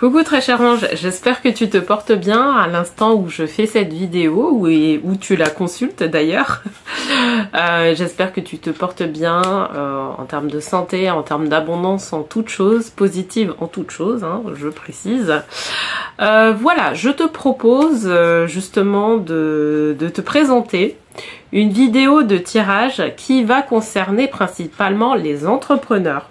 Coucou très cher ange, j'espère que tu te portes bien à l'instant où je fais cette vidéo où tu la consultes d'ailleurs. J'espère que tu te portes bien en termes de santé, en termes d'abondance, en toutes choses, positive en toutes choses, hein, je précise. Voilà, je te propose justement de te présenter une vidéo de tirage qui va concerner principalement les entrepreneurs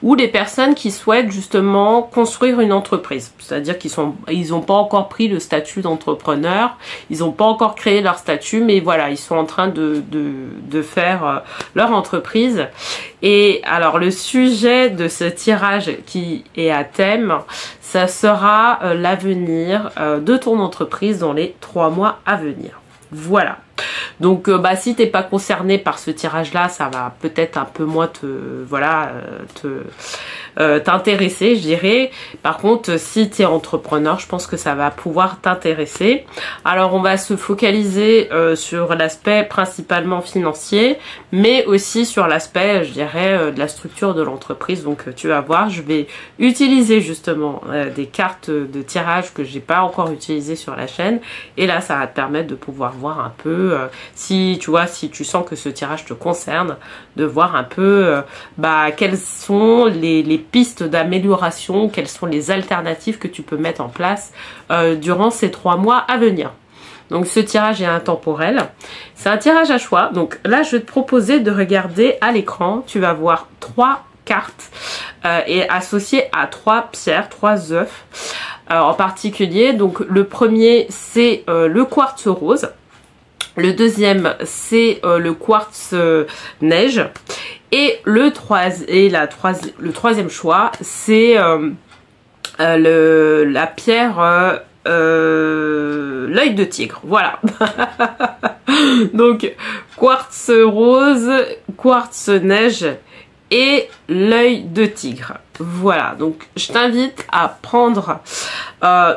ou les personnes qui souhaitent justement construire une entreprise. C'est-à-dire qu'ils n'ont pas encore pris le statut d'entrepreneur, ils n'ont pas encore créé leur statut, mais voilà, ils sont en train de faire leur entreprise. Et alors le sujet de ce tirage qui est à thème, ça sera l'avenir de ton entreprise dans les 3 mois à venir. Voilà. Donc si t'es pas concerné par ce tirage là, ça va peut-être un peu moins t'intéresser, je dirais. Par contre, si tu es entrepreneur, je pense que ça va pouvoir t'intéresser. Alors on va se focaliser sur l'aspect principalement financier, mais aussi sur l'aspect, je dirais, de la structure de l'entreprise. Donc tu vas voir, je vais utiliser justement des cartes de tirage que j'ai pas encore utilisées sur la chaîne, et là ça va te permettre de pouvoir voir un peu si tu sens que ce tirage te concerne, de voir un peu quelles sont les pistes d'amélioration, quelles sont les alternatives que tu peux mettre en place durant ces 3 mois à venir. Donc ce tirage est intemporel, c'est un tirage à choix. Donc là je vais te proposer de regarder à l'écran, tu vas voir 3 cartes et associées à 3 pierres, 3 œufs en particulier. Donc le premier c'est le quartz rose. Le deuxième, c'est le quartz neige. Et le troisième choix, c'est la pierre l'œil de tigre. Voilà. Donc, quartz rose, quartz neige et l'œil de tigre. Voilà. Donc, je t'invite à prendre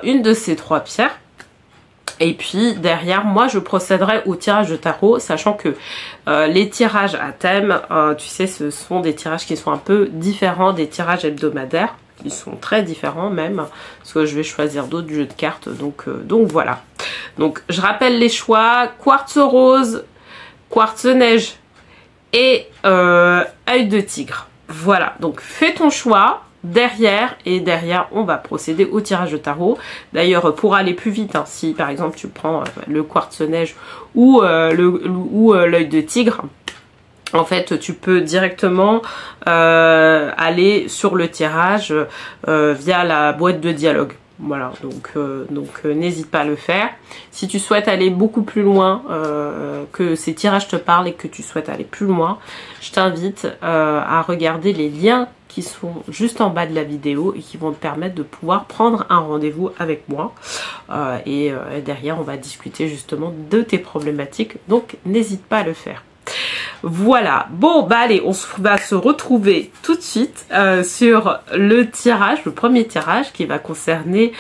une de ces 3 pierres. Et puis derrière, moi je procéderai au tirage de tarot, sachant que les tirages à thème, tu sais, ce sont des tirages qui sont un peu différents des tirages hebdomadaires. Ils sont très différents même, parce que je vais choisir d'autres jeux de cartes, donc voilà. Donc je rappelle les choix: quartz rose, quartz neige et œil de tigre. Voilà, donc fais ton choix. Derrière on va procéder au tirage de tarot. D'ailleurs pour aller plus vite, hein, si par exemple tu prends le quartz neige ou l'œil de tigre, en fait tu peux directement aller sur le tirage via la boîte de dialogue. Voilà, donc n'hésite pas à le faire. Si tu souhaites aller beaucoup plus loin, que ces tirages te parlent et que tu souhaites aller plus loin, je t'invite à regarder les liens qui sont juste en bas de la vidéo et qui vont te permettre de pouvoir prendre un rendez-vous avec moi. Et derrière, on va discuter justement de tes problématiques, donc n'hésite pas à le faire. Voilà, bon allez, on va se retrouver tout de suite sur le tirage, le premier tirage qui va concerner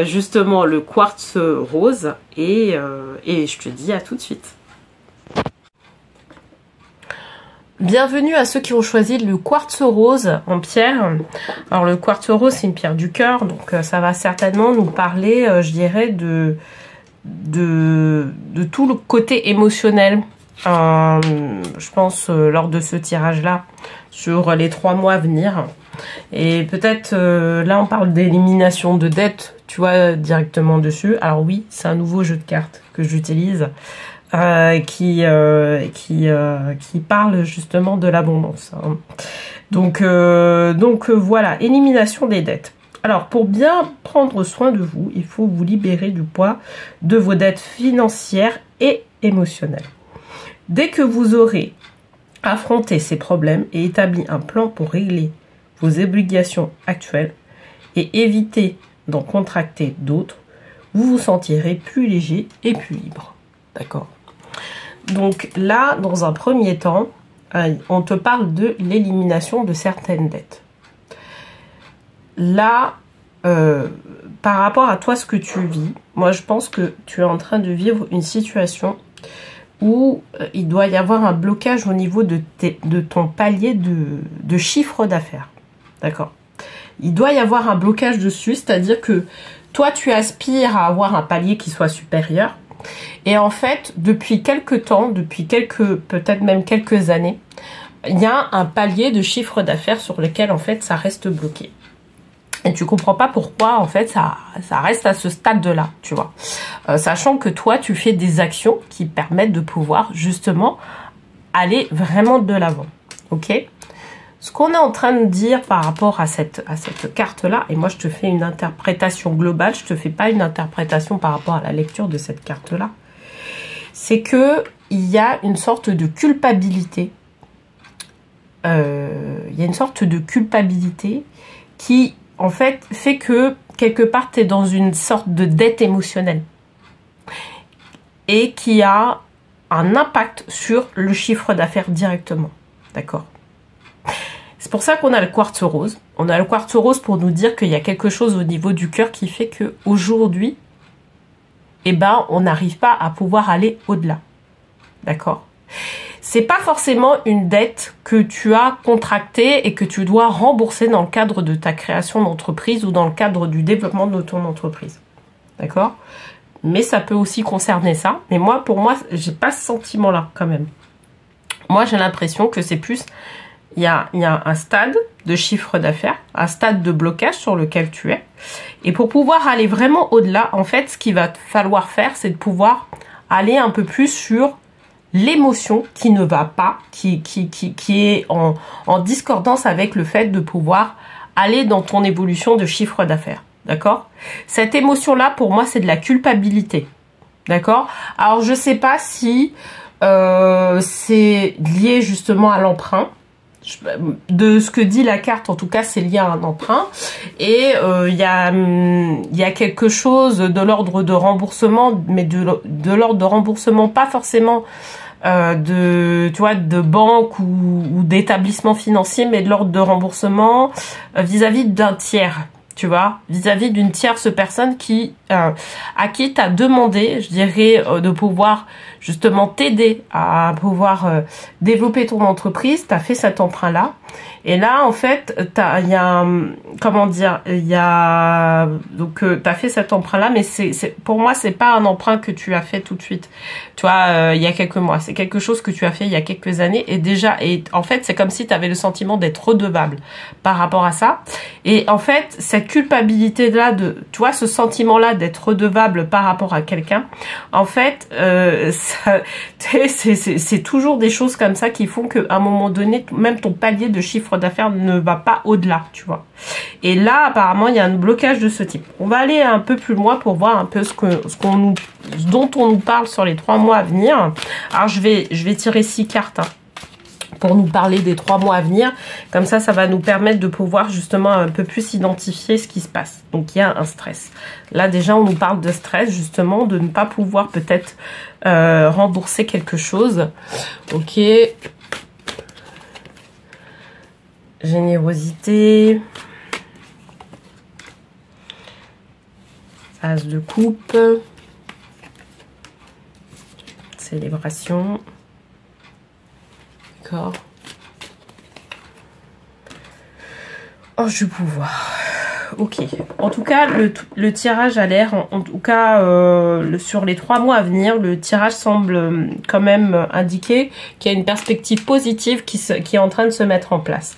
justement le quartz rose et je te dis à tout de suite. Bienvenue à ceux qui ont choisi le quartz rose en pierre. Alors le quartz rose c'est une pierre du cœur, donc ça va certainement nous parler, je dirais, de tout le côté émotionnel. Je pense lors de ce tirage là sur les 3 mois à venir, et peut-être là on parle d'élimination de dettes, tu vois, directement dessus. Alors oui, c'est un nouveau jeu de cartes que j'utilise qui parle justement de l'abondance, hein. Donc voilà, élimination des dettes. Alors pour bien prendre soin de vous, il faut vous libérer du poids de vos dettes financières et émotionnelles. Dès que vous aurez affronté ces problèmes et établi un plan pour régler vos obligations actuelles et éviter d'en contracter d'autres, vous vous sentirez plus léger et plus libre. D'accord? Donc là, dans un premier temps, on te parle de l'élimination de certaines dettes. Là, par rapport à toi, ce que tu vis, moi je pense que tu es en train de vivre une situation où il doit y avoir un blocage au niveau de ton palier de chiffre d'affaires. D'accord? il doit y avoir un blocage dessus, c'est-à-dire que toi, tu aspires à avoir un palier qui soit supérieur. Et en fait, depuis quelques temps, peut-être même quelques années, il y a un palier de chiffre d'affaires sur lequel, en fait, ça reste bloqué. Et tu comprends pas pourquoi, en fait, ça reste à ce stade-là, tu vois. Sachant que toi, tu fais des actions qui permettent de pouvoir, justement, aller vraiment de l'avant. Ok ? Ce qu'on est en train de dire par rapport à cette carte-là, et moi je te fais une interprétation globale, je te fais pas une interprétation par rapport à la lecture de cette carte-là, c'est que il y a une sorte de culpabilité. Il y a une sorte de culpabilité qui, en fait que quelque part tu es dans une sorte de dette émotionnelle et qui a un impact sur le chiffre d'affaires directement. D'accord ? C'est pour ça qu'on a le quartz rose. On a le quartz rose pour nous dire qu'il y a quelque chose au niveau du cœur qui fait qu'aujourd'hui, eh ben, on n'arrive pas à pouvoir aller au-delà. D'accord ? C'est pas forcément une dette que tu as contractée et que tu dois rembourser dans le cadre de ta création d'entreprise ou dans le cadre du développement de ton entreprise. D'accord ? Mais ça peut aussi concerner ça. Mais moi, pour moi, j'ai pas ce sentiment-là quand même. Moi, j'ai l'impression que c'est plus... Il y a un stade de chiffre d'affaires, un stade de blocage sur lequel tu es. Et pour pouvoir aller vraiment au-delà, en fait, ce qu'il va falloir faire, c'est de pouvoir aller un peu plus sur l'émotion qui ne va pas, qui est en discordance avec le fait de pouvoir aller dans ton évolution de chiffre d'affaires. D'accord ? Cette émotion-là, pour moi, c'est de la culpabilité. D'accord ? Alors, je sais pas si c'est lié justement à l'emprunt. De ce que dit la carte, en tout cas, c'est lié à un emprunt. Et il y a quelque chose de l'ordre de remboursement, mais de l'ordre de remboursement, pas forcément de banque ou d'établissement financier, mais de l'ordre de remboursement vis-à-vis d'un tiers. Tu vois, vis-à-vis d'une tierce personne à qui tu as demandé, je dirais, de pouvoir justement t'aider à pouvoir développer ton entreprise. Tu as fait cet emprunt-là. Et là, en fait, tu as fait cet emprunt-là, mais pour moi, c'est pas un emprunt que tu as fait tout de suite. Tu vois, il y a quelques mois. C'est quelque chose que tu as fait il y a quelques années. Et en fait, c'est comme si tu avais le sentiment d'être redevable par rapport à ça. Et en fait, cette culpabilité-là tu vois, ce sentiment-là d'être redevable par rapport à quelqu'un, en fait, c'est toujours des choses comme ça qui font qu'à un moment donné, même ton palier de chiffre d'affaires ne va pas au-delà, tu vois. Et là, apparemment, il y a un blocage de ce type. On va aller un peu plus loin pour voir un peu ce dont on nous parle sur les 3 mois à venir. Alors, je vais tirer 6 cartes, hein, pour nous parler des 3 mois à venir. Comme ça va nous permettre de pouvoir justement un peu plus identifier ce qui se passe. Donc, il y a un stress. Là, déjà, on nous parle de stress, justement, de ne pas pouvoir peut-être rembourser quelque chose. Ok. Générosité. As de coupe. Célébration. D'accord. Ange du pouvoir. Ok. En tout cas, le tirage a l'air, en tout cas, sur les 3 mois à venir, le tirage semble quand même indiquer qu'il y a une perspective positive qui est en train de se mettre en place.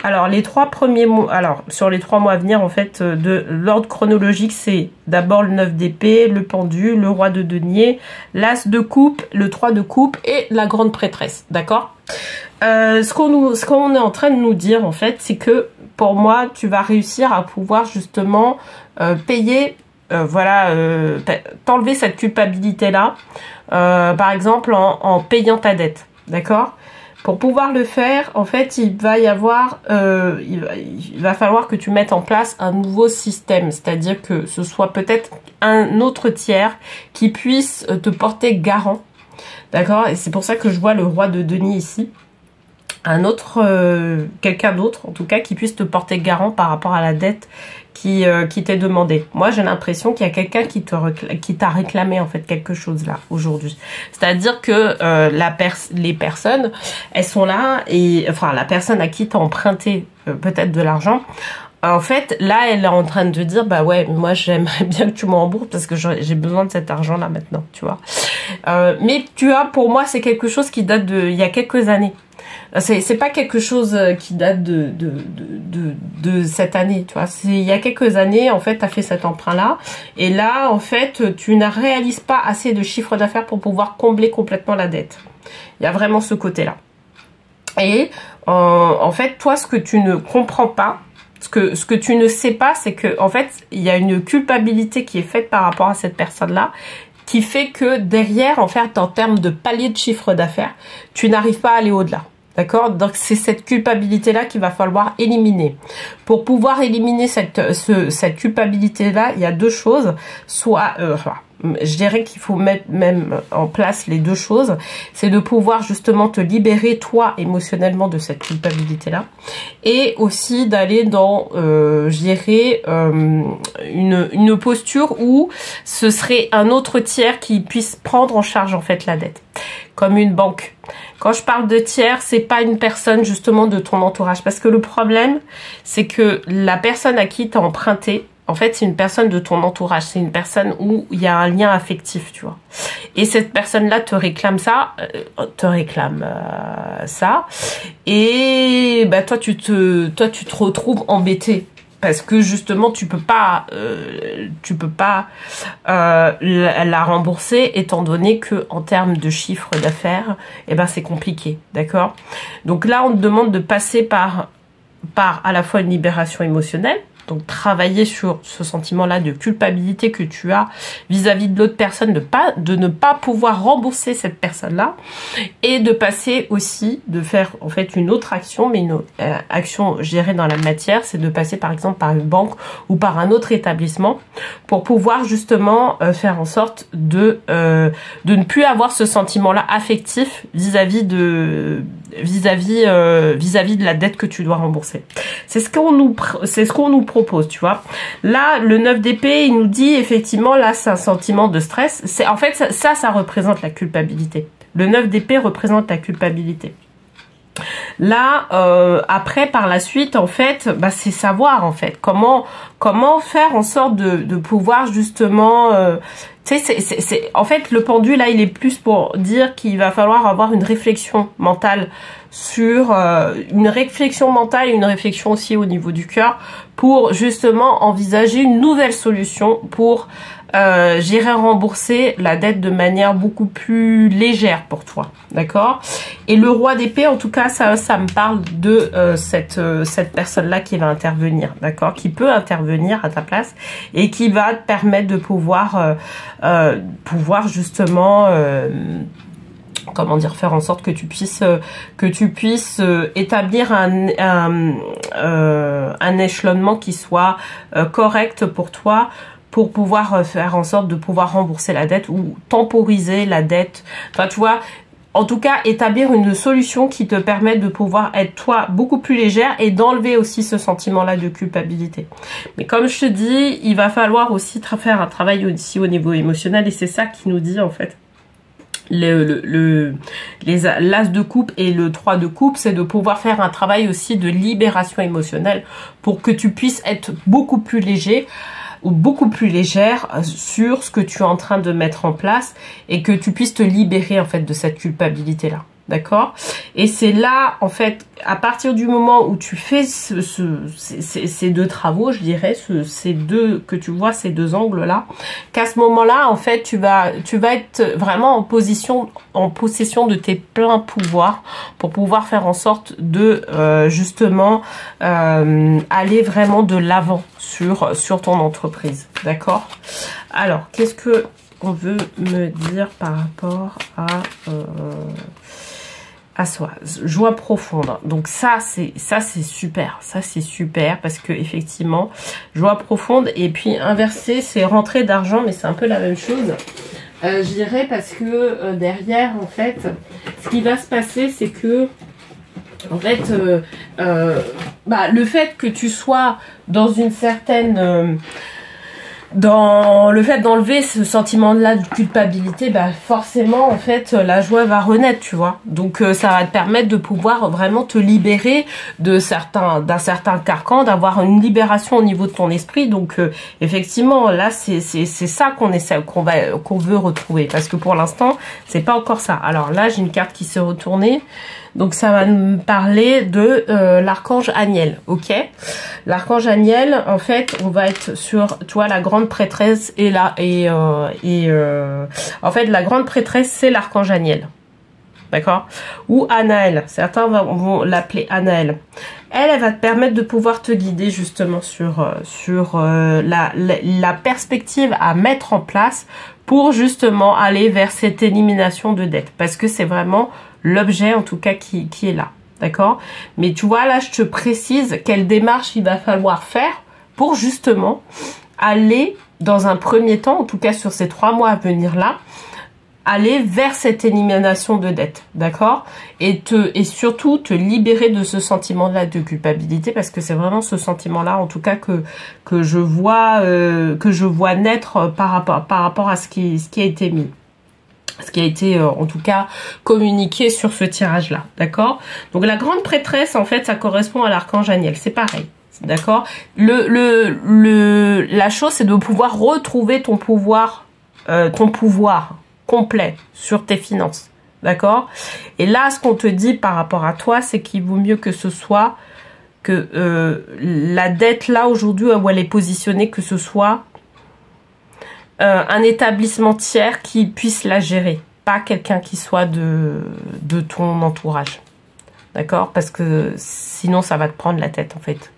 Alors, les 3 premiers mois, sur les 3 mois à venir, en fait, de l'ordre chronologique, c'est d'abord le 9 d'épée, le pendu, le roi de denier, l'as de coupe, le 3 de coupe et la grande prêtresse. D'accord ? Ce qu'on est en train de nous dire, en fait, c'est que pour moi, tu vas réussir à pouvoir justement payer, t'enlever cette culpabilité-là, par exemple en payant ta dette, d'accord ? Pour pouvoir le faire, en fait, il va falloir que tu mettes en place un nouveau système, c'est-à-dire que ce soit peut-être un autre tiers qui puisse te porter garant, d'accord ? Et c'est pour ça que je vois le roi de denier ici. Quelqu'un d'autre, en tout cas, qui puisse te porter garant par rapport à la dette qui t'est demandée. Moi, j'ai l'impression qu'il y a quelqu'un qui t'a réclamé, en fait, quelque chose là, aujourd'hui. C'est-à-dire que les personnes, elles sont là, et enfin, la personne à qui t'as emprunté peut-être de l'argent, en fait, là, elle est en train de te dire, bah ouais, moi, j'aimerais bien que tu me rembourses parce que j'ai besoin de cet argent-là maintenant, tu vois. Mais tu vois, pour moi, c'est quelque chose qui date il y a quelques années. C'est pas quelque chose qui date de cette année, tu vois. Il y a quelques années, en fait, tu as fait cet emprunt-là. Et là, en fait, tu ne réalises pas assez de chiffre d'affaires pour pouvoir combler complètement la dette. Il y a vraiment ce côté-là. Et en fait, toi, ce que tu ne comprends pas, ce que tu ne sais pas, c'est que en fait, il y a une culpabilité qui est faite par rapport à cette personne-là, qui fait que derrière, en fait, en termes de palier de chiffre d'affaires, tu n'arrives pas à aller au-delà. D'accord? Donc, c'est cette culpabilité-là qu'il va falloir éliminer. Pour pouvoir éliminer cette culpabilité-là, il y a deux choses. Soit, je dirais qu'il faut mettre même en place les deux choses. C'est de pouvoir justement te libérer, toi, émotionnellement, de cette culpabilité-là. Et aussi d'aller dans, je dirais, une posture où ce serait un autre tiers qui puisse prendre en charge, en fait, la dette. Comme une banque. Quand je parle de tiers, c'est pas une personne justement de ton entourage. Parce que le problème, c'est que la personne à qui tu as emprunté, en fait, c'est une personne de ton entourage. C'est une personne où il y a un lien affectif, tu vois. Et cette personne-là te réclame ça, Et bah toi, tu te retrouves embêté. Parce que justement, tu peux pas la rembourser, étant donné que en termes de chiffre d'affaires, eh ben c'est compliqué, d'accord. Donc là, on te demande de passer par à la fois une libération émotionnelle. Donc travailler sur ce sentiment-là de culpabilité que tu as vis-à-vis de l'autre personne, de ne pas pouvoir rembourser cette personne-là, et de passer aussi, de faire en fait une autre action, mais une action gérée dans la matière, c'est de passer par exemple par une banque ou par un autre établissement pour pouvoir justement faire en sorte de ne plus avoir ce sentiment-là affectif vis-à-vis de la dette que tu dois rembourser. C'est ce qu'on nous propose, tu vois. Là, le 9 d'épée, il nous dit effectivement, là, c'est un sentiment de stress. C'est en fait ça représente la culpabilité. Le 9 d'épée représente la culpabilité. Là, après, par la suite, en fait, bah, c'est savoir, en fait, comment faire en sorte de pouvoir justement... tu sais, en fait, le pendule, là, il est plus pour dire qu'il va falloir avoir une réflexion mentale sur... une réflexion mentale et une réflexion aussi au niveau du cœur pour justement envisager une nouvelle solution pour... j'irai rembourser la dette de manière beaucoup plus légère pour toi, d'accord? Et le roi d'épée, en tout cas, ça me parle de cette personne-là qui va intervenir, d'accord? Qui peut intervenir à ta place et qui va te permettre de pouvoir justement... comment dire, faire en sorte que tu puisses établir un échelonnement qui soit correct pour toi, pour pouvoir faire en sorte de pouvoir rembourser la dette ou temporiser la dette. Enfin, tu vois, en tout cas, établir une solution qui te permette de pouvoir être, toi, beaucoup plus légère et d'enlever aussi ce sentiment-là de culpabilité. Mais comme je te dis, il va falloir aussi faire un travail aussi au niveau émotionnel et c'est ça qui nous dit, en fait, l'as de coupe et le 3 de coupe, c'est de pouvoir faire un travail aussi de libération émotionnelle pour que tu puisses être beaucoup plus léger ou beaucoup plus légère sur ce que tu es en train de mettre en place et que tu puisses te libérer en fait de cette culpabilité là. D'accord? Et c'est là, en fait, à partir du moment où tu fais ces deux travaux, je dirais, ces deux, que tu vois ces deux angles-là, qu'à ce moment-là, en fait, tu vas être vraiment en possession de tes pleins pouvoirs pour pouvoir faire en sorte de, justement, aller vraiment de l'avant sur ton entreprise. D'accord? Alors, qu'est-ce que on veut me dire par rapport à soi, joie profonde. Donc ça c'est super, parce que effectivement joie profonde et puis inversé c'est rentrée d'argent, mais c'est un peu la même chose. Je dirais parce que derrière en fait ce qui va se passer c'est que en fait le fait que tu sois dans une certaine dans le fait d'enlever ce sentiment-là de culpabilité, bah forcément en fait la joie va renaître, tu vois. Donc ça va te permettre de pouvoir vraiment te libérer d'un certain carcan, d'avoir une libération au niveau de ton esprit. Donc effectivement là c'est ça qu'on veut retrouver, parce que pour l'instant c'est pas encore ça. Alors là j'ai une carte qui s'est retournée. Donc ça va me parler de l'archange Aniel, ok. L'archange Aniel, en fait, on va être sur, tu vois, la grande prêtresse en fait, la grande prêtresse, c'est l'archange Aniel, d'accord, ou Anaël. Certains vont l'appeler Anaël. Elle va te permettre de pouvoir te guider justement sur la perspective à mettre en place pour justement aller vers cette élimination de dette, parce que c'est vraiment l'objet en tout cas qui est là, d'accord. Mais tu vois là je te précise quelle démarche il va falloir faire pour justement aller dans un premier temps, en tout cas sur ces 3 mois à venir là, aller vers cette élimination de dette, d'accord, et surtout te libérer de ce sentiment-là de culpabilité, parce que c'est vraiment ce sentiment-là, en tout cas que je vois naître par rapport à ce qui a été mis. Ce qui a été en tout cas communiqué sur ce tirage là, d'accord. Donc la grande prêtresse, en fait ça correspond à l'archange Aniel, c'est pareil, d'accord. La chose c'est de pouvoir retrouver ton pouvoir complet sur tes finances, d'accord. Et là ce qu'on te dit par rapport à toi, c'est qu'il vaut mieux que ce soit que la dette là aujourd'hui où elle est positionnée, que ce soit un établissement tiers qui puisse la gérer, pas quelqu'un qui soit de ton entourage, d'accord, parce que sinon ça va te prendre la tête en fait.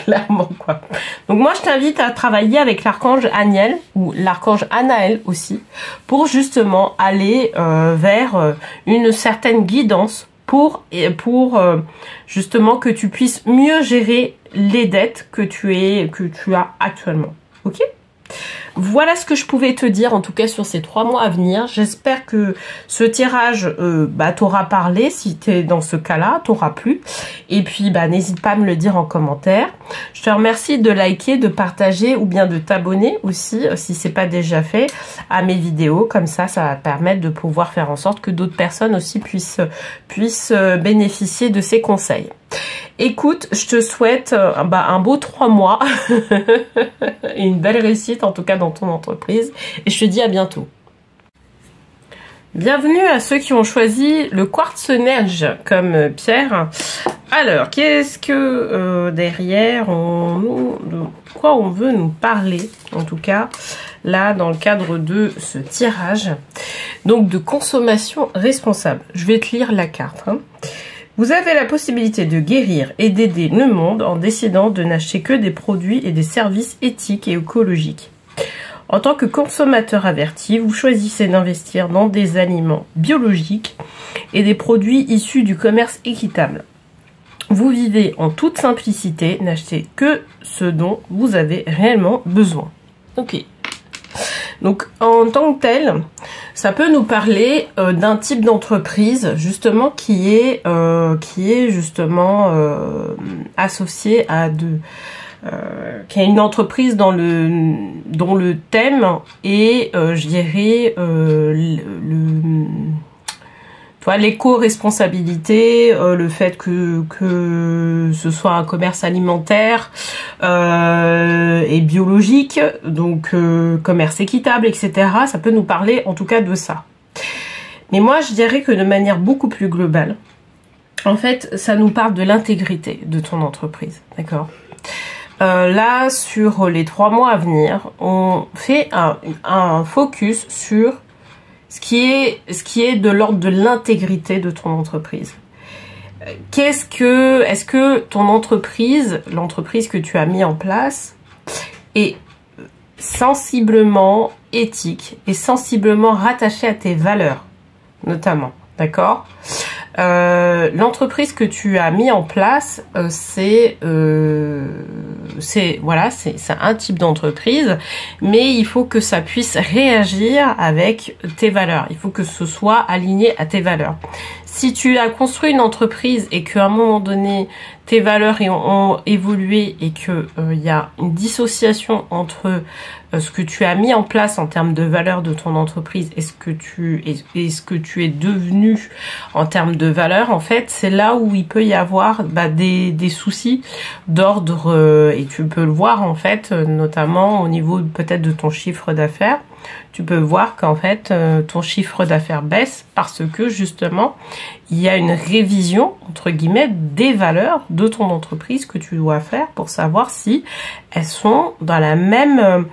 Clairement quoi. Donc moi je t'invite à travailler avec l'archange Aniel ou l'archange Anaël aussi, pour justement aller vers une certaine guidance pour justement que tu puisses mieux gérer les dettes que tu as actuellement, ok. Voilà ce que je pouvais te dire en tout cas sur ces 3 mois à venir. J'espère que ce tirage t'aura parlé. Si tu es dans ce cas-là, t'aura plu. Et puis n'hésite pas à me le dire en commentaire. Je te remercie de liker, de partager ou bien de t'abonner aussi si c'est pas déjà fait à mes vidéos. Comme ça, ça va te permettre de pouvoir faire en sorte que d'autres personnes aussi puissent bénéficier de ces conseils. Écoute, je te souhaite un beau 3 mois et une belle réussite en tout cas dans ton entreprise, et je te dis à bientôt. Bienvenue à ceux qui ont choisi le quartz neige comme pierre. Alors, qu'est-ce que derrière de quoi on veut nous parler, en tout cas là dans le cadre de ce tirage, donc de consommation responsable. Je vais te lire la carte, hein. Vous avez la possibilité de guérir et d'aider le monde en décidant de n'acheter que des produits et des services éthiques et écologiques. En tant que consommateur averti, vous choisissez d'investir dans des aliments biologiques et des produits issus du commerce équitable. Vous vivez en toute simplicité, n'achetez que ce dont vous avez réellement besoin. Ok. Donc en tant que tel, ça peut nous parler d'un type d'entreprise justement qui est justement associé à qui est une entreprise dont le thème est je dirais l'éco-responsabilité, le fait que ce soit un commerce alimentaire et biologique, donc commerce équitable, etc. Ça peut nous parler en tout cas de ça. Mais moi, je dirais que de manière beaucoup plus globale, en fait, ça nous parle de l'intégrité de ton entreprise, d'accord ? Là, sur les 3 mois à venir, on fait un focus sur ce qui est de l'ordre de l'intégrité de ton entreprise. Est-ce que ton entreprise, l'entreprise que tu as mis en place, est sensiblement éthique et sensiblement rattachée à tes valeurs, notamment, d'accord ? L'entreprise que tu as mis en place, c'est un type d'entreprise, mais il faut que ça puisse réagir avec tes valeurs. Il faut que ce soit aligné à tes valeurs. Si tu as construit une entreprise et qu'à un moment donné, tes valeurs ont évolué et que il y a une dissociation entre ce que tu as mis en place en termes de valeurs de ton entreprise et ce que tu es devenu en termes de valeurs, en fait, c'est là où il peut y avoir des soucis d'ordre et tu peux le voir en fait, notamment au niveau peut-être de ton chiffre d'affaires. Tu peux voir qu'en fait ton chiffre d'affaires baisse parce que justement il y a une révision entre guillemets des valeurs de ton entreprise que tu dois faire pour savoir si elles sont dans la même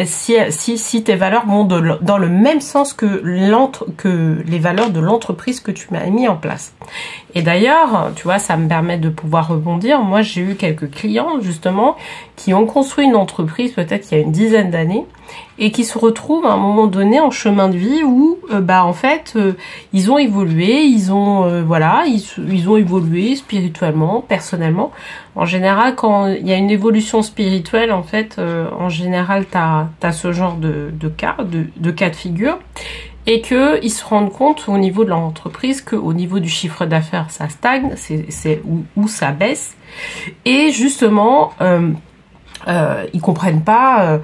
si tes valeurs vont dans le même sens que les valeurs de l'entreprise que tu m'as mis en place. Et d'ailleurs, tu vois, ça me permet de pouvoir rebondir. Moi, j'ai eu quelques clients justement qui ont construit une entreprise peut-être il y a une dizaine d'années et qui se retrouvent à un moment donné en chemin de vie où en fait ils ont évolué, ils ont évolué spirituellement, personnellement. En général, quand il y a une évolution spirituelle, en fait, en général, t'as ce genre de cas de figure. Et qu'ils se rendent compte au niveau de leur entreprise qu'au niveau du chiffre d'affaires, ça stagne, c'est où ça baisse. Et justement, ils comprennent pas,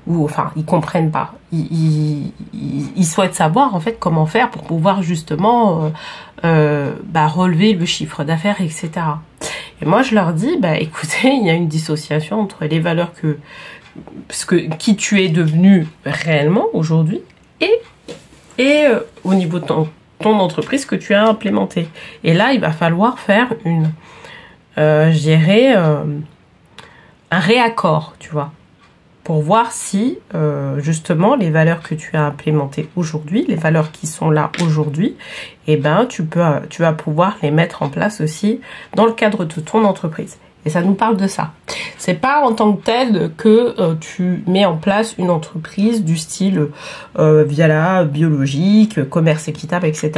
ils comprennent pas. Ils souhaitent savoir en fait comment faire pour pouvoir justement relever le chiffre d'affaires, etc. Et moi, je leur dis, écoutez, il y a une dissociation entre les valeurs qui tu es devenu réellement aujourd'hui et au niveau de ton entreprise que tu as implémenté. Et là, il va falloir faire un réaccord, tu vois, pour voir si justement les valeurs que tu as implémentées aujourd'hui, les valeurs qui sont là aujourd'hui, tu vas pouvoir les mettre en place aussi dans le cadre de ton entreprise. Et ça nous parle de ça. C'est pas en tant que tel que tu mets en place une entreprise du style biologique, commerce équitable, etc.,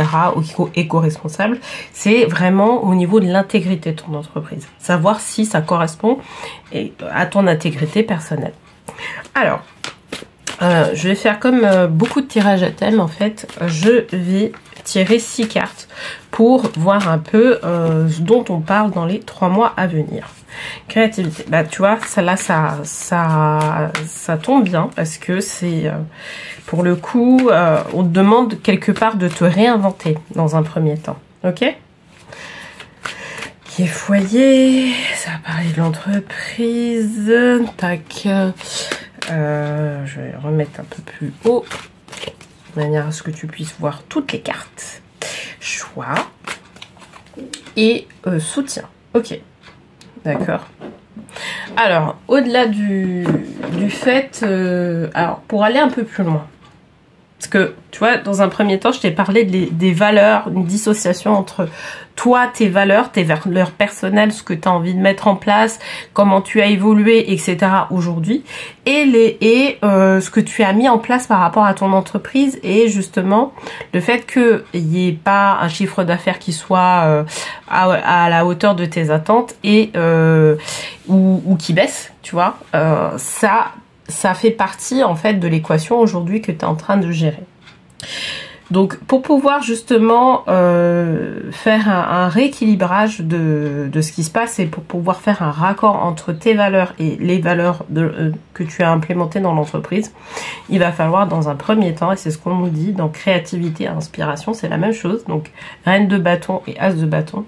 éco-responsable. C'est vraiment au niveau de l'intégrité de ton entreprise. Savoir si ça correspond à ton intégrité personnelle. Alors, je vais faire comme beaucoup de tirages à thème en fait. Je vais tirer 6 cartes pour voir un peu ce dont on parle dans les 3 mois à venir. Créativité. Tu vois, celle-là, ça tombe bien parce que c'est, pour le coup, on te demande quelque part de te réinventer dans un premier temps. Ok ? Qui est foyer, ça va parler de l'entreprise. Tac. Je vais remettre un peu plus haut, de manière à ce que tu puisses voir toutes les cartes. Choix et soutien. Ok, d'accord. Alors, au-delà du fait... alors, pour aller un peu plus loin, parce que, tu vois, dans un premier temps, je t'ai parlé des valeurs, une dissociation entre toi, tes valeurs personnelles, ce que tu as envie de mettre en place, comment tu as évolué, etc. aujourd'hui, et ce que tu as mis en place par rapport à ton entreprise, et justement, le fait qu'il n'y ait pas un chiffre d'affaires qui soit à la hauteur de tes attentes, ou qui baisse, tu vois, ça fait partie en fait de l'équation aujourd'hui que tu es en train de gérer. Donc pour pouvoir justement faire un rééquilibrage de ce qui se passe et pour pouvoir faire un raccord entre tes valeurs et les valeurs que tu as implémentées dans l'entreprise, il va falloir dans un premier temps, et c'est ce qu'on nous dit dans créativité et inspiration, c'est la même chose, donc reine de bâton et as de bâton,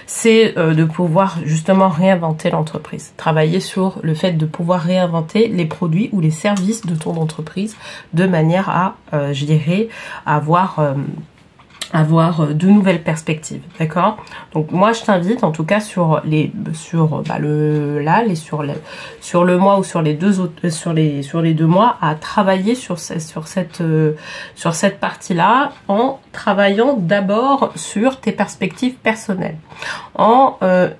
c'est de pouvoir justement réinventer l'entreprise, travailler sur le fait de pouvoir réinventer les produits ou les services de ton entreprise de manière à, je dirais, avoir de nouvelles perspectives, d'accord? Donc moi je t'invite en tout cas sur le mois ou sur les 2 mois à travailler sur cette partie-là, en travaillant d'abord sur tes perspectives personnelles, en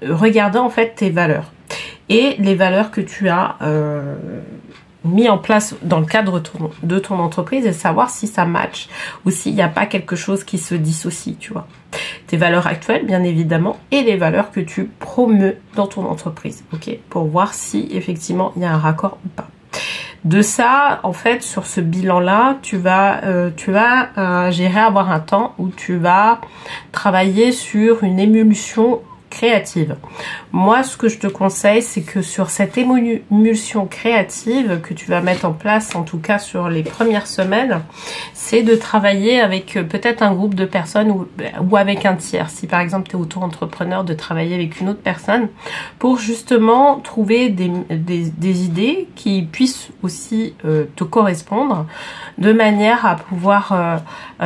regardant en fait tes valeurs et les valeurs que tu as mis en place dans le cadre de ton entreprise, et savoir si ça match ou s'il n'y a pas quelque chose qui se dissocie, tu vois. Tes valeurs actuelles, bien évidemment, et les valeurs que tu promeus dans ton entreprise, ok, pour voir si effectivement il y a un raccord ou pas. De ça, en fait, sur ce bilan-là, tu vas avoir un temps où tu vas travailler sur une émulsion créative. Moi, ce que je te conseille, c'est que sur cette émulsion créative que tu vas mettre en place, en tout cas sur les premières semaines, c'est de travailler avec peut-être un groupe de personnes ou avec un tiers. Si par exemple tu es auto-entrepreneur, de travailler avec une autre personne pour justement trouver des idées qui puissent aussi te correspondre de manière à pouvoir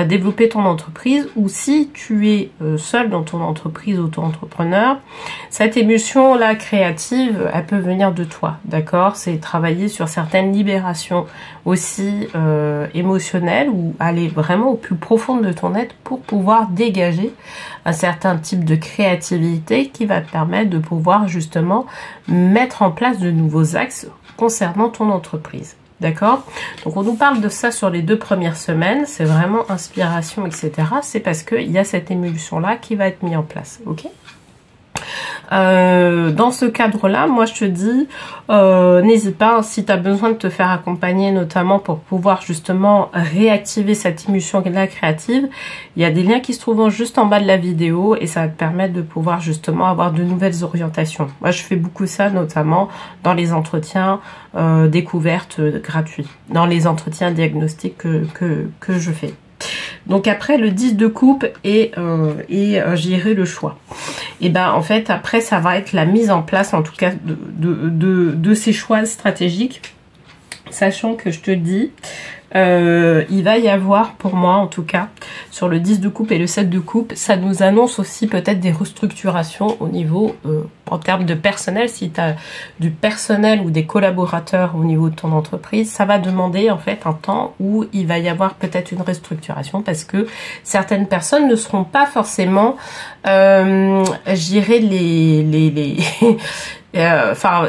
développer ton entreprise. Ou si tu es seul dans ton entreprise auto-entrepreneur, cette émulsion-là créative, elle peut venir de toi, d'accord? C'est travailler sur certaines libérations aussi émotionnelles ou aller vraiment au plus profond de ton être pour pouvoir dégager un certain type de créativité qui va te permettre de pouvoir justement mettre en place de nouveaux axes concernant ton entreprise. D'accord? Donc on nous parle de ça sur les 2 premières semaines, c'est vraiment inspiration, etc. C'est parce qu'il y a cette émulsion-là qui va être mise en place, ok? Dans ce cadre-là, moi je te dis, n'hésite pas, si tu as besoin de te faire accompagner, notamment pour pouvoir justement réactiver cette émulsion-là créative, il y a des liens qui se trouvent juste en bas de la vidéo et ça va te permettre de pouvoir justement avoir de nouvelles orientations. Moi je fais beaucoup ça, notamment dans les entretiens découvertes gratuits, dans les entretiens diagnostiques que je fais. Donc après le 10 de coupe et j'irai le choix. Et ben en fait après ça va être la mise en place en tout cas de ces choix stratégiques, sachant que je te dis il va y avoir pour moi en tout cas sur le 10 de coupe et le 7 de coupe, ça nous annonce aussi peut-être des restructurations au niveau en termes de personnel. Si tu as du personnel ou des collaborateurs au niveau de ton entreprise, ça va demander en fait un temps où il va y avoir peut-être une restructuration parce que certaines personnes ne seront pas forcément je dirais enfin,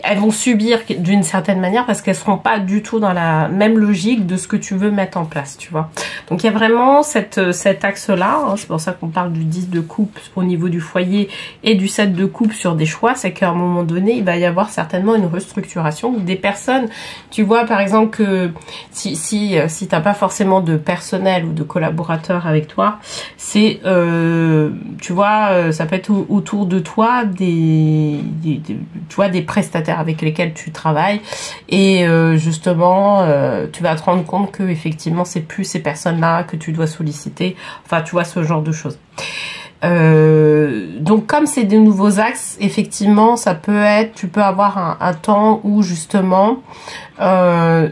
elles vont subir d'une certaine manière parce qu'elles seront pas du tout dans la même logique de ce que tu veux mettre en place, tu vois. Donc il y a vraiment cet axe-là, hein, c'est pour ça qu'on parle du 10 de coupe au niveau du foyer et du 7 de coupe sur des choix, c'est qu'à un moment donné, il va y avoir certainement une restructuration des personnes. Tu vois, par exemple, que si t'as pas forcément de personnel ou de collaborateurs avec toi, c'est, tu vois, ça peut être autour de toi tu vois, des prestataires avec lesquels tu travailles et justement tu vas te rendre compte que effectivement c'est plus ces personnes-là que tu dois solliciter, enfin tu vois, ce genre de choses. Donc comme c'est des nouveaux axes, effectivement ça peut être, tu peux avoir un temps où justement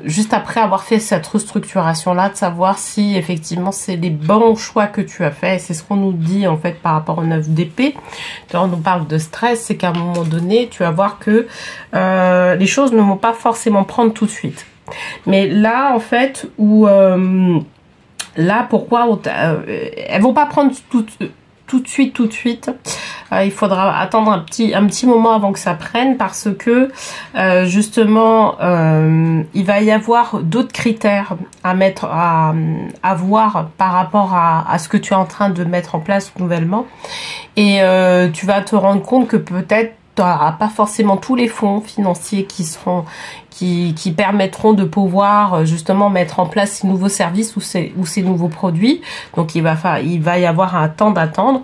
juste après avoir fait cette restructuration là, de savoir si effectivement c'est les bons choix que tu as fait. C'est ce qu'on nous dit en fait par rapport au 9 d'épée. On nous parle de stress, c'est qu'à un moment donné tu vas voir que les choses ne vont pas forcément prendre tout de suite, mais là en fait où là pourquoi elles vont pas prendre tout de suite. Il faudra attendre un petit moment avant que ça prenne parce que justement il va y avoir d'autres critères à mettre à voir par rapport à ce que tu es en train de mettre en place nouvellement et tu vas te rendre compte que peut-être tu n'auras pas forcément tous les fonds financiers qui permettront de pouvoir justement mettre en place ces nouveaux services ou ces nouveaux produits. Donc il va y avoir un temps d'attendre.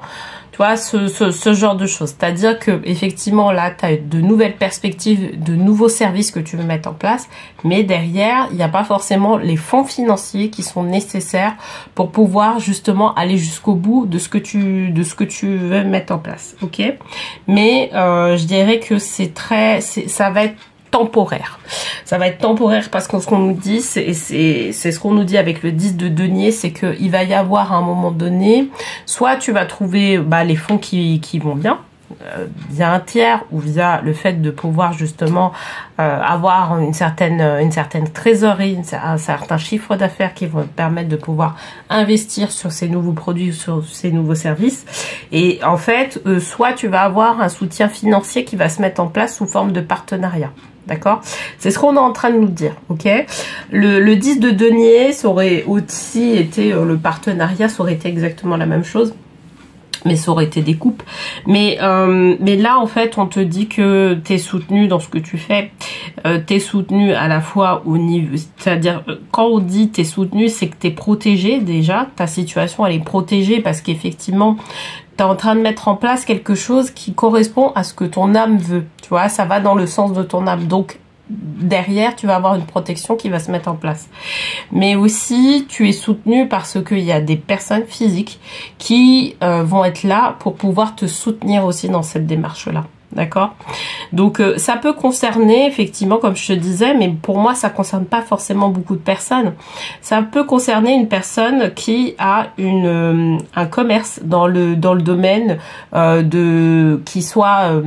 Tu vois, ce genre de choses. C'est-à-dire que effectivement là, tu as de nouvelles perspectives, de nouveaux services que tu veux mettre en place, mais derrière, il n'y a pas forcément les fonds financiers qui sont nécessaires pour pouvoir justement aller jusqu'au bout de ce que tu veux mettre en place. Ok? Mais je dirais que ça va être temporaire. Ça va être temporaire parce que ce qu'on nous dit, c'est ce qu'on nous dit avec le 10 de denier, c'est qu'il va y avoir à un moment donné, soit tu vas trouver les fonds qui vont bien, via un tiers ou via le fait de pouvoir justement avoir une certaine trésorerie, un certain chiffre d'affaires qui vont te permettre de pouvoir investir sur ces nouveaux produits, sur ces nouveaux services. Et en fait, soit tu vas avoir un soutien financier qui va se mettre en place sous forme de partenariat. D'accord? C'est ce qu'on est en train de nous dire, ok? Le 10 de denier, ça aurait aussi été, le partenariat, ça aurait été exactement la même chose. mais ça aurait été des coupes. Mais là, en fait, on te dit que tu es soutenu dans ce que tu fais. Tu es soutenu à la fois au niveau... C'est-à-dire, quand on dit tu es soutenu, c'est que tu es protégé déjà. Ta situation, elle est protégée parce qu'effectivement, tu es en train de mettre en place quelque chose qui correspond à ce que ton âme veut. Tu vois, ça va dans le sens de ton âme. Donc, derrière, tu vas avoir une protection qui va se mettre en place. Mais aussi, tu es soutenu parce qu'il y a des personnes physiques qui vont être là pour pouvoir te soutenir aussi dans cette démarche-là. D'accord? Donc, ça peut concerner, effectivement, comme je te disais, mais pour moi, ça concerne pas forcément beaucoup de personnes. Ça peut concerner une personne qui a un commerce dans le domaine qui soit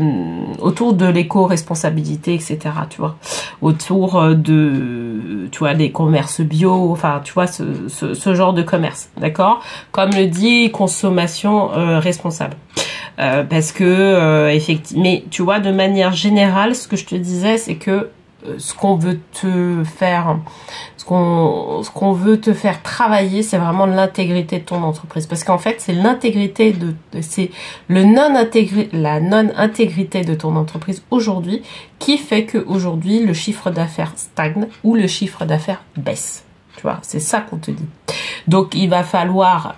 autour de l'éco-responsabilité, etc. Tu vois, autour tu vois, des commerces bio, enfin, tu vois, ce genre de commerce, d'accord? Comme le dit consommation responsable. Parce que effectivement, mais tu vois, de manière générale, ce que je te disais, c'est que ce qu'on veut te faire, ce qu'on veut te faire travailler, c'est vraiment l'intégrité de ton entreprise. Parce qu'en fait, c'est l'intégrité c'est la non-intégrité de ton entreprise aujourd'hui qui fait que aujourd'hui le chiffre d'affaires stagne ou le chiffre d'affaires baisse. Tu vois, c'est ça qu'on te dit. Donc, il va falloir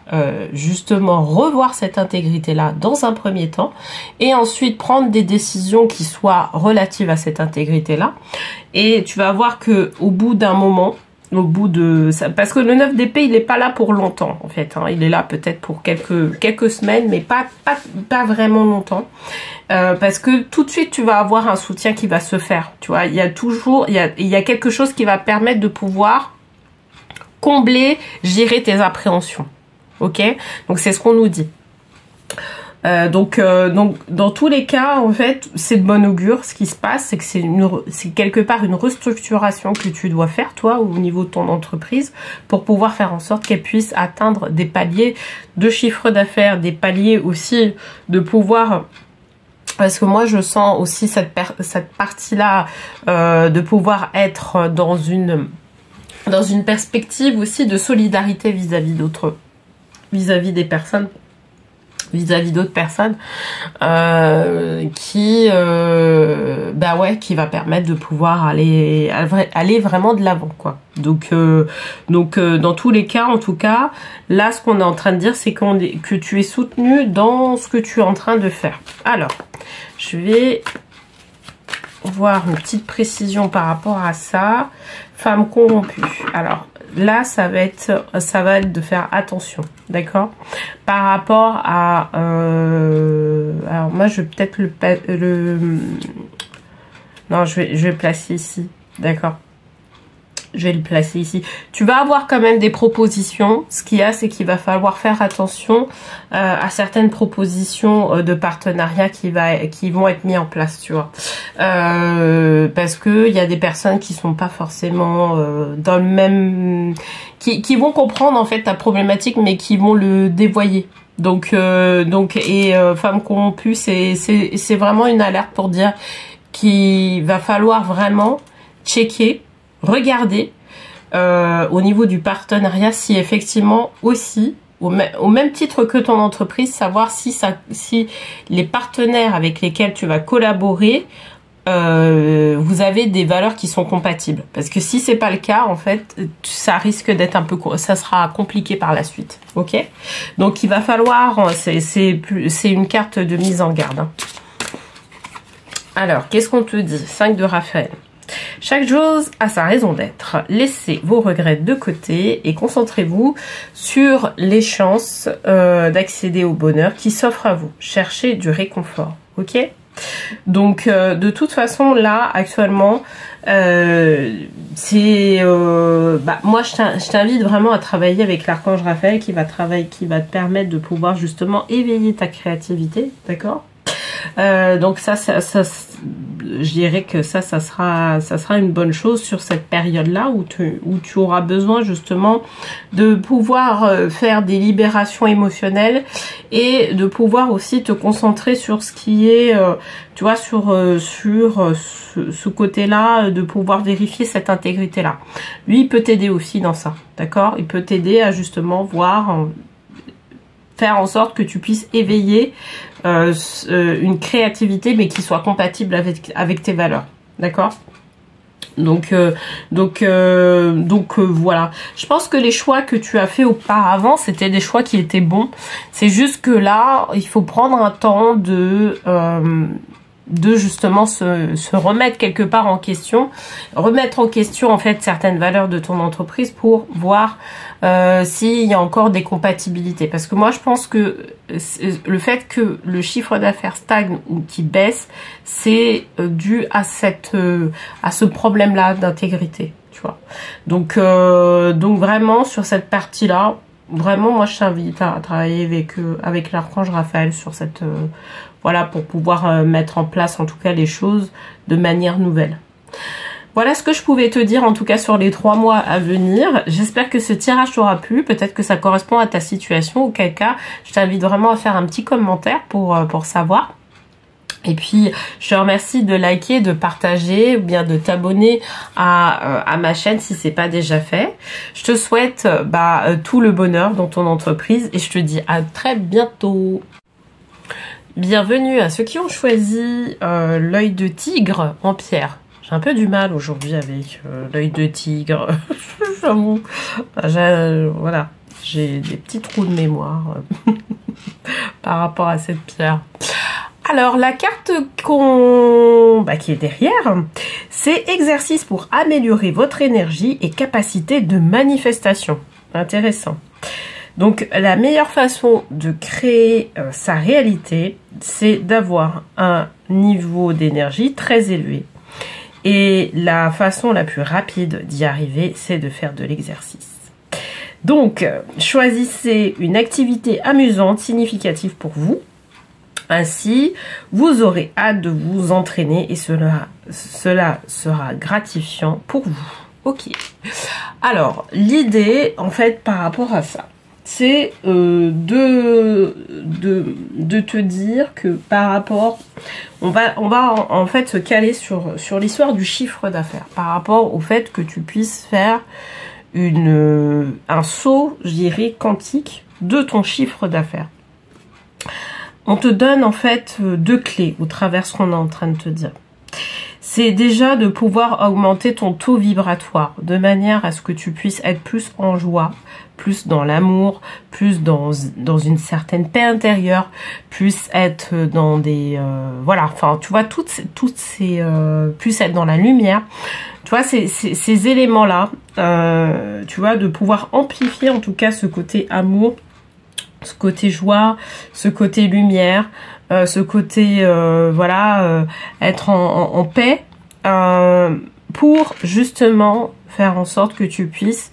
justement revoir cette intégrité-là dans un premier temps et ensuite prendre des décisions qui soient relatives à cette intégrité-là. Et tu vas voir que au bout d'un moment, au bout de ça, parce que le 9 d'épée, il n'est pas là pour longtemps en fait. Hein, il est là peut-être pour quelques semaines, mais pas vraiment longtemps. Parce que tout de suite, tu vas avoir un soutien qui va se faire. Tu vois, il y a quelque chose qui va permettre de pouvoir combler, gérer tes appréhensions. Ok? Donc, c'est ce qu'on nous dit. Donc, dans tous les cas, en fait, c'est de bon augure. Ce qui se passe, c'est que c'est quelque part une restructuration que tu dois faire, toi, au niveau de ton entreprise, pour pouvoir faire en sorte qu'elle puisse atteindre des paliers de chiffre d'affaires, des paliers aussi de pouvoir... Parce que moi, je sens aussi cette partie-là de pouvoir être dans une perspective aussi de solidarité vis-à-vis d'autres, vis-à-vis des personnes, vis-à-vis d'autres personnes, qui va permettre de pouvoir aller vraiment de l'avant, quoi. Donc, dans tous les cas, en tout cas, là, ce qu'on est en train de dire, c'est que tu es soutenu dans ce que tu es en train de faire. Alors, je vais voir une petite précision par rapport à ça. Femme corrompue. Alors là, ça va être de faire attention, d'accord, par rapport à alors moi je vais peut-être non, je vais le placer ici, d'accord. Je vais le placer ici. Tu vas avoir quand même des propositions. Ce qu'il y a, c'est qu'il va falloir faire attention à certaines propositions de partenariat qui vont être mis en place, tu vois. Parce que il y a des personnes qui sont pas forcément dans le même... qui vont comprendre en fait ta problématique, mais qui vont le dévoyer. Donc femme corrompue, c'est vraiment une alerte pour dire qu'il va falloir vraiment checker, regarder au niveau du partenariat si effectivement aussi, au même titre que ton entreprise, savoir si les partenaires avec lesquels tu vas collaborer, vous avez des valeurs qui sont compatibles. Parce que si c'est pas le cas, en fait, ça risque d'être ça sera compliqué par la suite. Ok? Donc il va falloir, c'est une carte de mise en garde. Hein. Alors, qu'est-ce qu'on te dit? 5 de Raphaël. Chaque chose a sa raison d'être. Laissez vos regrets de côté et concentrez-vous sur les chances d'accéder au bonheur qui s'offre à vous. Cherchez du réconfort. Ok? Donc, de toute façon, là, actuellement, moi, je t'invite vraiment à travailler avec l'archange Raphaël qui va te permettre de pouvoir justement éveiller ta créativité. D'accord? Donc je dirais que ça sera une bonne chose sur cette période-là où tu auras besoin justement de pouvoir faire des libérations émotionnelles et de pouvoir aussi te concentrer sur ce qui est, tu vois, sur ce côté-là, de pouvoir vérifier cette intégrité-là. Lui, il peut t'aider aussi dans ça, d'accord? Il peut t'aider à justement voir faire en sorte que tu puisses éveiller une créativité, mais qui soit compatible avec tes valeurs. D'accord ? Donc voilà. Je pense que les choix que tu as fait auparavant, c'était des choix qui étaient bons. C'est juste que là, il faut prendre un temps de justement se remettre quelque part en question, remettre en question en fait certaines valeurs de ton entreprise pour voir s'il y a encore des compatibilités. Parce que moi je pense que le fait que le chiffre d'affaires stagne ou qui baisse, c'est dû à ce problème-là d'intégrité, tu vois. Donc vraiment sur cette partie-là, vraiment moi je t'invite à travailler avec l'archange Raphaël sur cette voilà, pour pouvoir mettre en place en tout cas les choses de manière nouvelle. Voilà ce que je pouvais te dire en tout cas sur les 3 mois à venir. J'espère que ce tirage t'aura plu. Peut-être que ça correspond à ta situation. Auquel cas, je t'invite vraiment à faire un petit commentaire pour savoir. Et puis, je te remercie de liker, de partager ou bien de t'abonner à ma chaîne si c'est pas déjà fait. Je te souhaite tout le bonheur dans ton entreprise et je te dis à très bientôt. Bienvenue à ceux qui ont choisi l'œil de tigre en pierre. J'ai un peu du mal aujourd'hui avec l'œil de tigre. J'avoue. Voilà, j'ai des petits trous de mémoire par rapport à cette pierre. Alors, la carte qui est derrière, c'est exercice pour améliorer votre énergie et capacité de manifestation. Intéressant. Donc, la meilleure façon de créer sa réalité, c'est d'avoir un niveau d'énergie très élevé. Et la façon la plus rapide d'y arriver, c'est de faire de l'exercice. Donc, choisissez une activité amusante, significative pour vous. Ainsi, vous aurez hâte de vous entraîner et cela sera gratifiant pour vous. Ok. Alors, l'idée, en fait, par rapport à ça, c'est de te dire que par rapport, on va en fait se caler sur l'histoire du chiffre d'affaires, par rapport au fait que tu puisses faire un saut, je dirais, quantique de ton chiffre d'affaires. On te donne en fait 2 clés au travers ce qu'on est en train de te dire. C'est déjà de pouvoir augmenter ton taux vibratoire de manière à ce que tu puisses être plus en joie, plus dans l'amour, plus dans une certaine paix intérieure, plus être dans des voilà, enfin tu vois toutes ces plus être dans la lumière. Tu vois ces éléments là, tu vois, de pouvoir amplifier en tout cas ce côté amour, ce côté joie, ce côté lumière, ce côté voilà, être en paix, pour justement faire en sorte que tu puisses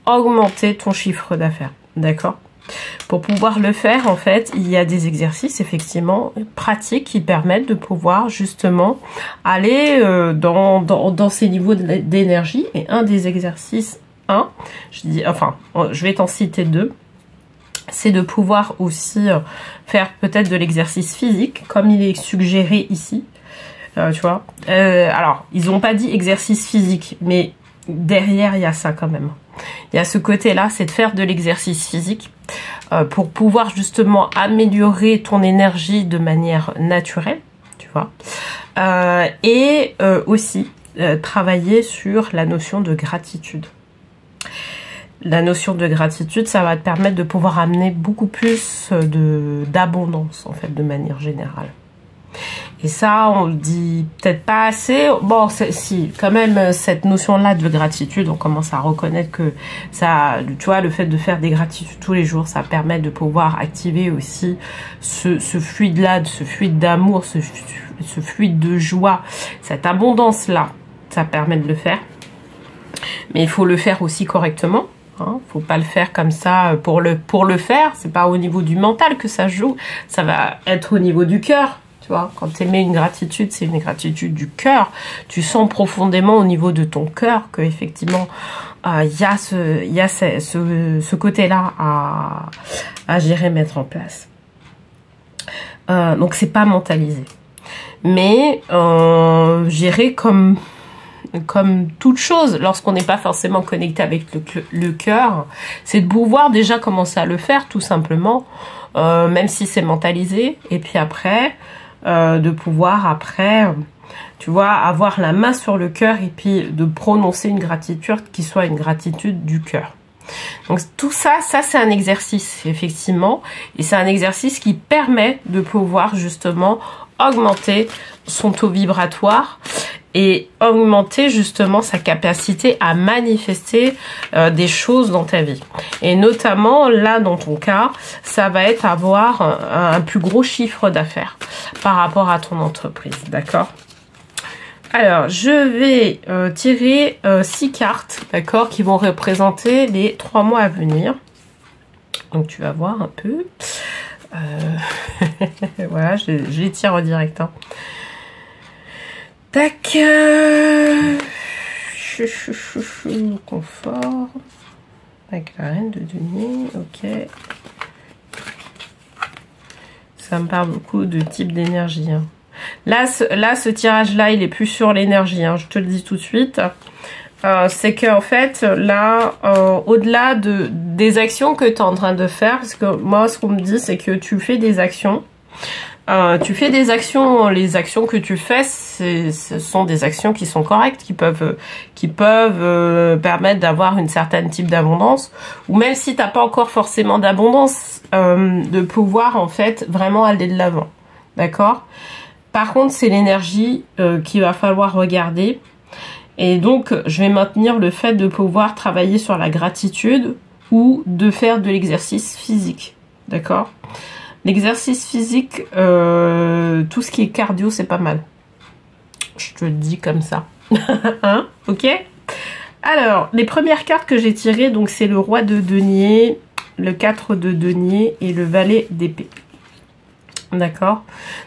augmenter ton chiffre d'affaires, d'accord? Pour pouvoir le faire, en fait, il y a des exercices effectivement pratiques qui permettent de pouvoir justement aller dans ces niveaux d'énergie. Et un des exercices, je vais t'en citer 2. C'est de pouvoir aussi faire peut-être de l'exercice physique, comme il est suggéré ici. Tu vois. Alors, ils n'ont pas dit exercice physique, mais derrière, il y a ça quand même. Il y a ce côté-là, c'est de faire de l'exercice physique pour pouvoir justement améliorer ton énergie de manière naturelle, tu vois. Et aussi travailler sur la notion de gratitude. La notion de gratitude, ça va te permettre de pouvoir amener beaucoup plus d'abondance, en fait, de manière générale. Et ça, on le dit peut-être pas assez. Bon, si, quand même, cette notion-là de gratitude, on commence à reconnaître que ça, tu vois, le fait de faire des gratitudes tous les jours, ça permet de pouvoir activer aussi ce fluide-là, ce fluide d'amour, ce fluide de joie, cette abondance-là, ça permet de le faire. Mais il faut le faire aussi correctement. Hein, faut pas le faire comme ça pour le faire. C'est pas au niveau du mental que ça joue. Ça va être au niveau du cœur. Tu vois, quand tu émets une gratitude, c'est une gratitude du cœur. Tu sens profondément au niveau de ton cœur que effectivement il y a ce côté-là à gérer, mettre en place. Donc c'est pas mentalisé, mais gérer comme comme toute chose, lorsqu'on n'est pas forcément connecté avec le cœur, c'est de pouvoir déjà commencer à le faire, tout simplement, même si c'est mentalisé. Et puis après, de pouvoir après, tu vois, avoir la main sur le cœur et puis de prononcer une gratitude qui soit une gratitude du cœur. Donc tout ça c'est un exercice, effectivement, et c'est un exercice qui permet de pouvoir justement augmenter son taux vibratoire et augmenter justement sa capacité à manifester des choses dans ta vie. Et notamment, là, dans ton cas, ça va être avoir un plus gros chiffre d'affaires par rapport à ton entreprise, d'accord ? Alors, je vais tirer 6 cartes, d'accord, qui vont représenter les 3 mois à venir. Donc, tu vas voir un peu. Voilà, je les tire en direct. Hein. Tac. Confort. Avec la reine de denier. Ok. Ça me parle beaucoup de type d'énergie. Hein. Là, ce tirage-là, il est plus sur l'énergie. Hein, je te le dis tout de suite. C'est qu'en fait, là, au-delà des actions que tu es en train de faire, parce que moi, ce qu'on me dit, c'est que tu fais des actions. Les actions que tu fais, ce sont des actions qui sont correctes, qui peuvent permettre d'avoir une certaine type d'abondance, ou même si t'as pas encore forcément d'abondance, de pouvoir en fait vraiment aller de l'avant, d'accord ? Par contre, c'est l'énergie qu'il va falloir regarder, et donc je vais maintenir le fait de pouvoir travailler sur la gratitude ou de faire de l'exercice physique, d'accord ? L'exercice physique, tout ce qui est cardio, c'est pas mal. Je te le dis comme ça. Hein, ok ? Alors, les premières cartes que j'ai tirées, donc c'est le roi de denier, le 4 de denier et le valet d'épée. D'accord.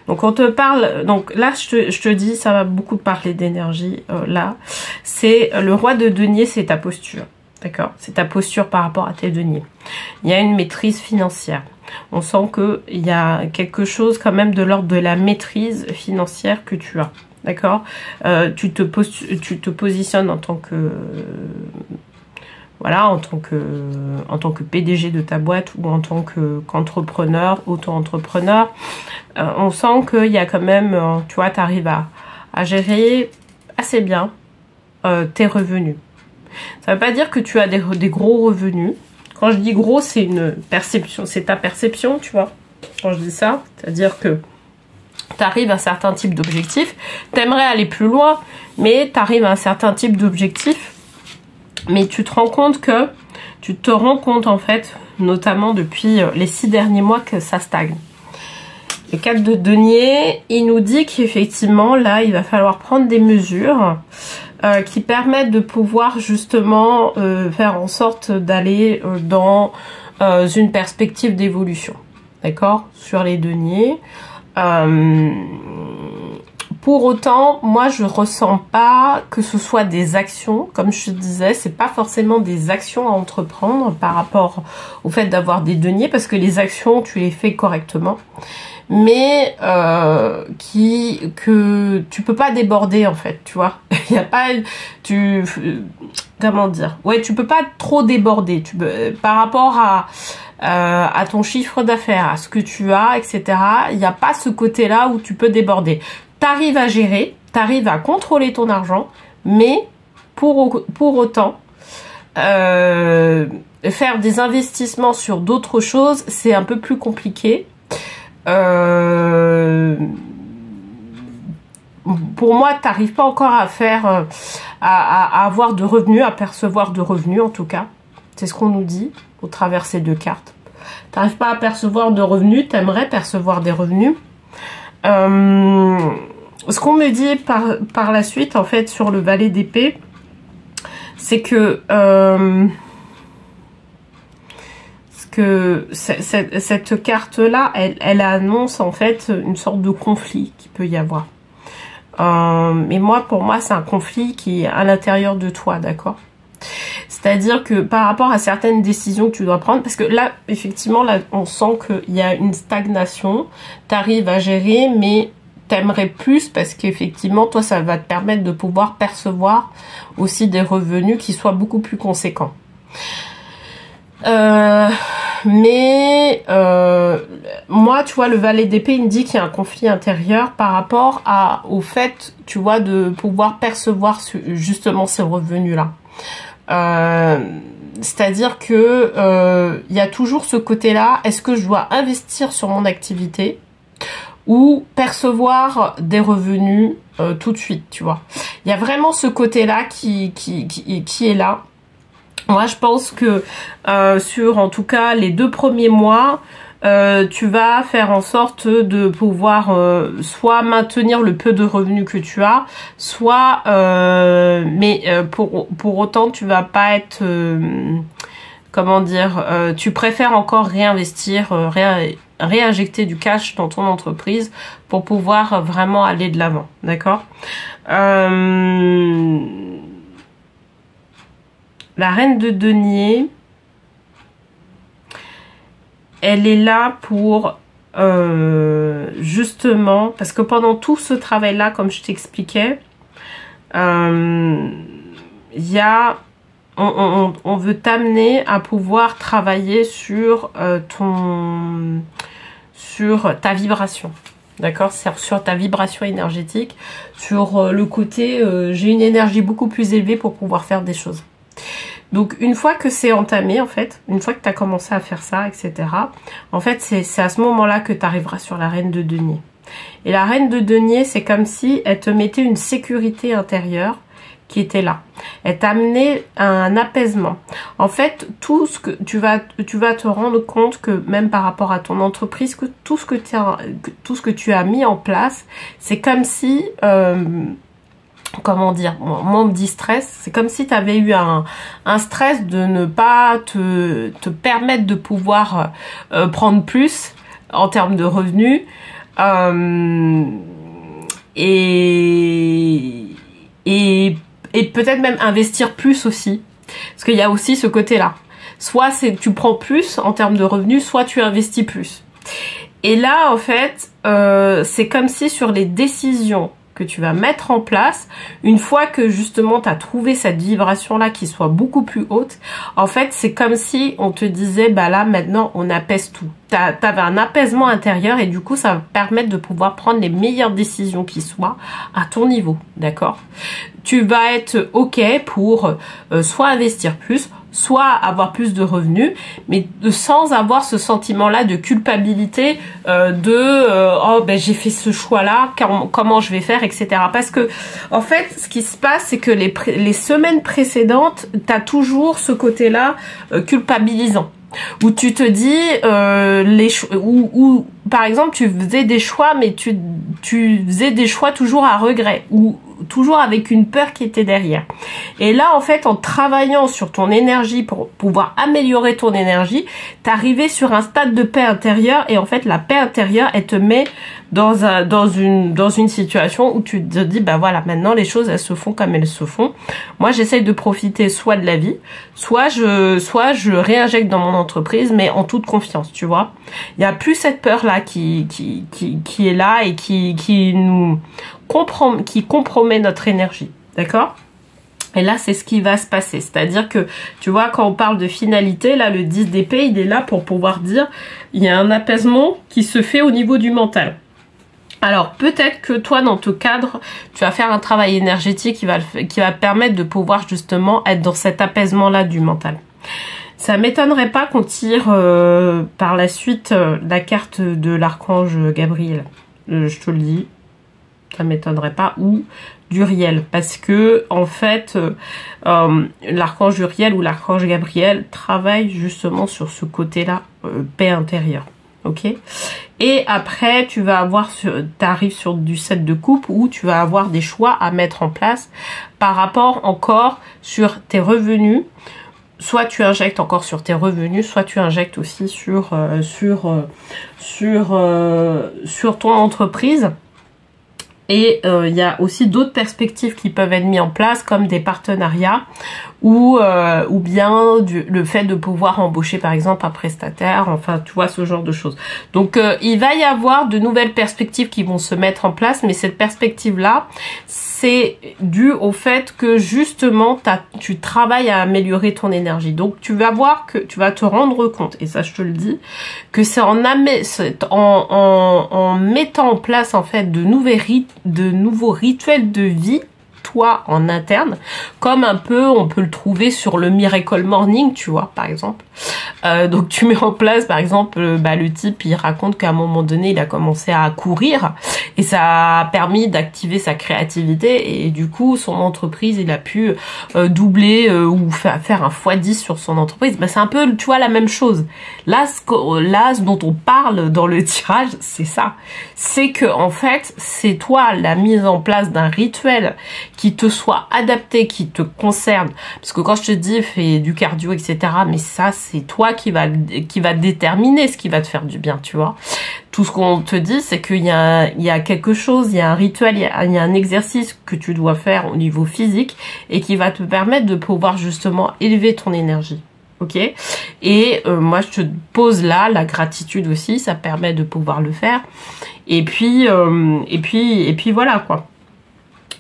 Donc on te parle, donc là je te dis, ça va beaucoup parler d'énergie là. C'est le roi de denier, c'est ta posture. D'accord. C'est ta posture par rapport à tes deniers. Il y a une maîtrise financière. On sent qu'il y a quelque chose quand même de l'ordre de la maîtrise financière que tu as. D'accord. Tu te positionnes en tant que voilà, en tant que PDG de ta boîte ou en tant qu'entrepreneur, auto-entrepreneur. On sent qu'il y a quand même, tu vois, tu arrives à gérer assez bien tes revenus. Ça veut pas dire que tu as des gros revenus. Quand je dis gros, c'est une perception, c'est ta perception, tu vois. Quand je dis ça, c'est-à-dire que tu arrives à un certain type d'objectif, tu aimerais aller plus loin, mais tu arrives à un certain type d'objectif, mais tu te rends compte en fait, notamment depuis les 6 derniers mois, que ça stagne. Le 4 de denier, il nous dit qu'effectivement, là, il va falloir prendre des mesures qui permettent de pouvoir justement faire en sorte d'aller dans une perspective d'évolution. D'accord ? Sur les deniers. Pour autant, moi, je ressens pas que ce soit des actions. Comme je te disais, c'est pas forcément des actions à entreprendre par rapport au fait d'avoir des deniers, parce que les actions, tu les fais correctement. Mais que tu peux pas déborder en fait, tu vois. Il y a pas comment dire. Ouais, tu peux pas trop déborder. Par rapport à ton chiffre d'affaires, à ce que tu as, etc. Il n'y a pas ce côté-là où tu peux déborder. T'arrives à gérer, t'arrives à contrôler ton argent, mais pour autant, faire des investissements sur d'autres choses, c'est un peu plus compliqué. Pour moi, t'arrives pas encore à faire, à avoir de revenus, à percevoir de revenus en tout cas. C'est ce qu'on nous dit au travers ces 2 cartes. T'arrives pas à percevoir de revenus, t'aimerais percevoir des revenus. Ce qu'on me dit par la suite, en fait, sur le valet d'épée, c'est que cette carte-là, elle annonce en fait une sorte de conflit qui peut y avoir. Mais pour moi, c'est un conflit qui est à l'intérieur de toi, d'accord ? C'est-à-dire que par rapport à certaines décisions que tu dois prendre, parce que là, effectivement, là, on sent qu'il y a une stagnation, tu arrives à gérer, mais t'aimerais plus parce qu'effectivement, toi, ça va te permettre de pouvoir percevoir aussi des revenus qui soient beaucoup plus conséquents. Moi, tu vois, le valet d'épée, il me dit qu'il y a un conflit intérieur par rapport au fait, tu vois, de pouvoir percevoir justement ces revenus-là. C'est-à-dire que il y a toujours ce côté-là, est-ce que je dois investir sur mon activité ou percevoir des revenus tout de suite, tu vois. Il y a vraiment ce côté-là qui est là. Moi, je pense que sur, en tout cas, les 2 premiers mois, tu vas faire en sorte de pouvoir soit maintenir le peu de revenus que tu as, soit, pour autant, tu vas pas être, comment dire, tu préfères encore réinvestir, réinjecter du cash dans ton entreprise pour pouvoir vraiment aller de l'avant, d'accord? La reine de denier, elle est là pour justement, parce que pendant tout ce travail-là, comme je t'expliquais, il y a, on veut t'amener à pouvoir travailler sur sur ta vibration. D'accord, c'est sur ta vibration énergétique, sur le côté j'ai une énergie beaucoup plus élevée pour pouvoir faire des choses. Donc une fois que c'est entamé, en fait, une fois que tu as commencé à faire ça, etc., en fait c'est à ce moment-là que tu arriveras sur la reine de denier. Et la reine de denier, c'est comme si elle te mettait une sécurité intérieure qui était là. Elle t'a amené un apaisement. En fait, tout ce que tu vas te rendre compte que même par rapport à ton entreprise, que tout ce que tu as mis en place, c'est comme si comment dire, moi on me dit stress, c'est comme si tu avais eu un stress de ne pas te permettre de pouvoir prendre plus en termes de revenus et peut-être même investir plus aussi, parce qu'il y a aussi ce côté-là. Soit tu prends plus en termes de revenus, soit tu investis plus. Et là, en fait, c'est comme si sur les décisions que tu vas mettre en place, une fois que justement tu as trouvé cette vibration-là qui soit beaucoup plus haute, en fait, c'est comme si on te disait, bah là, maintenant, on apaise tout. T'avais un apaisement intérieur et du coup, ça va permettre de pouvoir prendre les meilleures décisions qui soient à ton niveau, d'accord? Tu vas être OK pour soit investir plus, soit avoir plus de revenus, mais sans avoir ce sentiment-là de culpabilité oh ben j'ai fait ce choix-là, comment je vais faire, etc. Parce que en fait, ce qui se passe, c'est que les semaines précédentes, t'as toujours ce côté-là culpabilisant, où tu te dis où par exemple tu faisais des choix, mais tu faisais des choix toujours à regret, ou toujours avec une peur qui était derrière. Et là, en fait, en travaillant sur ton énergie pour pouvoir améliorer ton énergie, t'arrivais sur un stade de paix intérieure, et en fait, la paix intérieure, elle te met dans une situation où tu te dis, bah voilà, maintenant les choses, elles se font comme elles se font. Moi, j'essaye de profiter soit de la vie, soit je réinjecte dans mon entreprise, mais en toute confiance, tu vois. Il y a plus cette peur-là qui est là et qui compromet notre énergie, d'accord? Et là, c'est ce qui va se passer. C'est-à-dire que, tu vois, quand on parle de finalité, là, le 10 d'épée, il est là pour pouvoir dire, il y a un apaisement qui se fait au niveau du mental. Alors, peut-être que toi, dans ton cadre, tu vas faire un travail énergétique qui va permettre de pouvoir justement être dans cet apaisement-là du mental. Ça m'étonnerait pas qu'on tire par la suite la carte de l'archange Gabriel. Je te le dis, ça m'étonnerait pas, ou d'Uriel, parce que en fait, l'archange Uriel ou l'archange Gabriel travaille justement sur ce côté-là, paix intérieure. Ok, et après tu vas avoir, t'arrives sur du 7 de coupe où tu vas avoir des choix à mettre en place par rapport encore sur tes revenus. Soit tu injectes encore sur tes revenus, soit tu injectes aussi sur ton entreprise. Et il y a aussi d'autres perspectives qui peuvent être mises en place, comme des partenariats ou bien le fait de pouvoir embaucher par exemple un prestataire, enfin tu vois, ce genre de choses. Donc il va y avoir de nouvelles perspectives qui vont se mettre en place, mais cette perspective-là, c'est dû au fait que justement tu travailles à améliorer ton énergie. Donc tu vas voir que tu vas te rendre compte, et ça je te le dis, que c'est en mettant en place en fait de nouveaux rituels de vie, toi en interne, comme un peu on peut le trouver sur le Miracle Morning, tu vois, par exemple. Donc tu mets en place, par exemple, le type il raconte qu'à un moment donné il a commencé à courir et ça a permis d'activer sa créativité, et du coup son entreprise il a pu doubler ou faire un x10 sur son entreprise. C'est un peu, tu vois, la même chose. Là, ce dont on parle dans le tirage, c'est ça. C'est que en fait, c'est toi la mise en place d'un rituel qui te soit adapté, qui te concerne. Parce que quand je te dis fais du cardio, etc., mais ça, c'est toi qui va déterminer ce qui va te faire du bien, tu vois. Tout ce qu'on te dit, c'est qu'il y a quelque chose, il y a un rituel, il y a un exercice que tu dois faire au niveau physique et qui va te permettre de pouvoir justement élever ton énergie. Ok, et moi je te pose là la gratitude aussi, ça permet de pouvoir le faire. Et puis voilà quoi.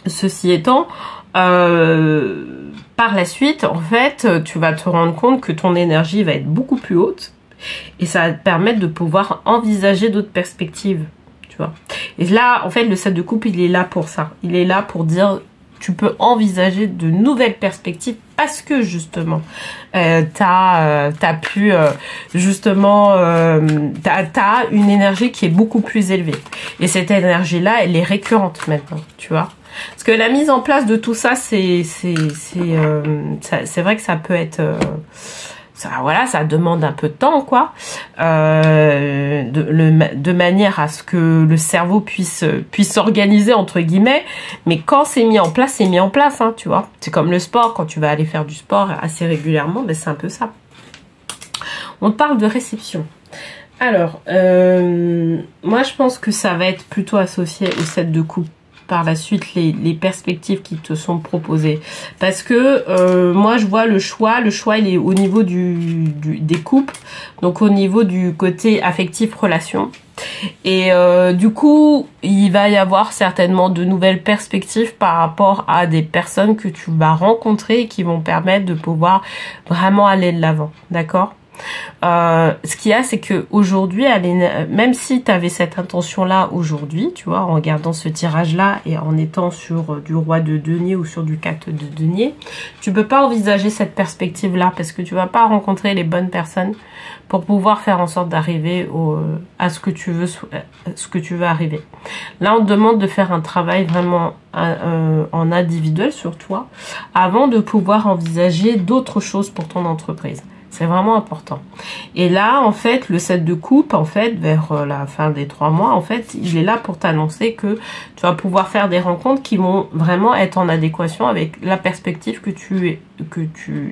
Ceci étant, par la suite, en fait, tu vas te rendre compte que ton énergie va être beaucoup plus haute et ça va te permettre de pouvoir envisager d'autres perspectives, tu vois. Et là, en fait, le 7 de coupe, il est là pour ça. Il est là pour dire, tu peux envisager de nouvelles perspectives parce que justement, t'as une énergie qui est beaucoup plus élevée. Et cette énergie-là, elle est récurrente maintenant, tu vois. Parce que la mise en place de tout ça, c'est vrai que ça peut être... ça demande un peu de temps, quoi. De manière à ce que le cerveau puisse s'organiser, entre guillemets. Mais quand c'est mis en place, hein, tu vois. C'est comme le sport, quand tu vas aller faire du sport assez régulièrement, ben c'est un peu ça. On te parle de réception. Alors, moi je pense que ça va être plutôt associé au 7 de coupe. Par la suite, les perspectives qui te sont proposées, parce que moi je vois le choix il est au niveau des couples, donc au niveau du côté affectif, relation, et du coup il va y avoir certainement de nouvelles perspectives par rapport à des personnes que tu vas rencontrer et qui vont permettre de pouvoir vraiment aller de l'avant, d'accord. Ce qu'il y a, c'est que aujourd'hui, même si tu avais cette intention-là aujourd'hui, tu vois, en regardant ce tirage-là et en étant sur du roi de denier ou sur du 4 de denier, tu peux pas envisager cette perspective-là parce que tu vas pas rencontrer les bonnes personnes pour pouvoir faire en sorte d'arriver à ce que tu veux arriver. Là, on te demande de faire un travail vraiment en individuel sur toi avant de pouvoir envisager d'autres choses pour ton entreprise. C'est vraiment important. Et là, en fait, le 7 de coupe, en fait, vers la fin des 3 mois, en fait, il est là pour t'annoncer que tu vas pouvoir faire des rencontres qui vont vraiment être en adéquation avec la perspective que tu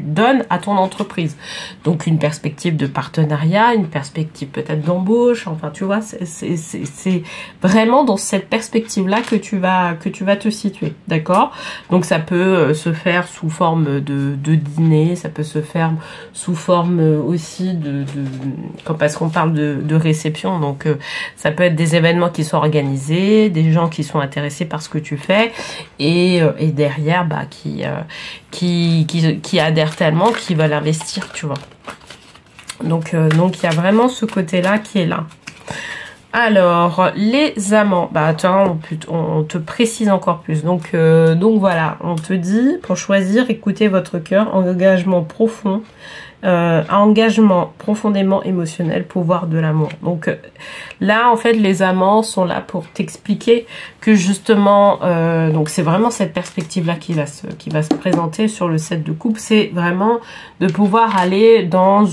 donnes à ton entreprise. Donc, une perspective de partenariat, une perspective peut-être d'embauche, enfin, tu vois, c'est vraiment dans cette perspective-là que tu vas te situer, d'accord? Donc, ça peut se faire sous forme de dîner, ça peut se faire sous forme aussi parce qu'on parle de réception, donc ça peut être des événements qui sont organisés, des gens qui sont intéressés par ce que tu fais et derrière qui adhèrent tellement qu'ils veulent investir, tu vois. Donc il y a vraiment ce côté-là qui est là. Alors, les amants, attends, on te précise encore plus. Donc voilà, on te dit, pour choisir, écoutez votre cœur, engagement profond, engagement profondément émotionnel, pouvoir de l'amour. Donc là, en fait, les amants sont là pour t'expliquer que justement, donc c'est vraiment cette perspective-là qui va se présenter sur le 7 de coupe. C'est vraiment de pouvoir aller dans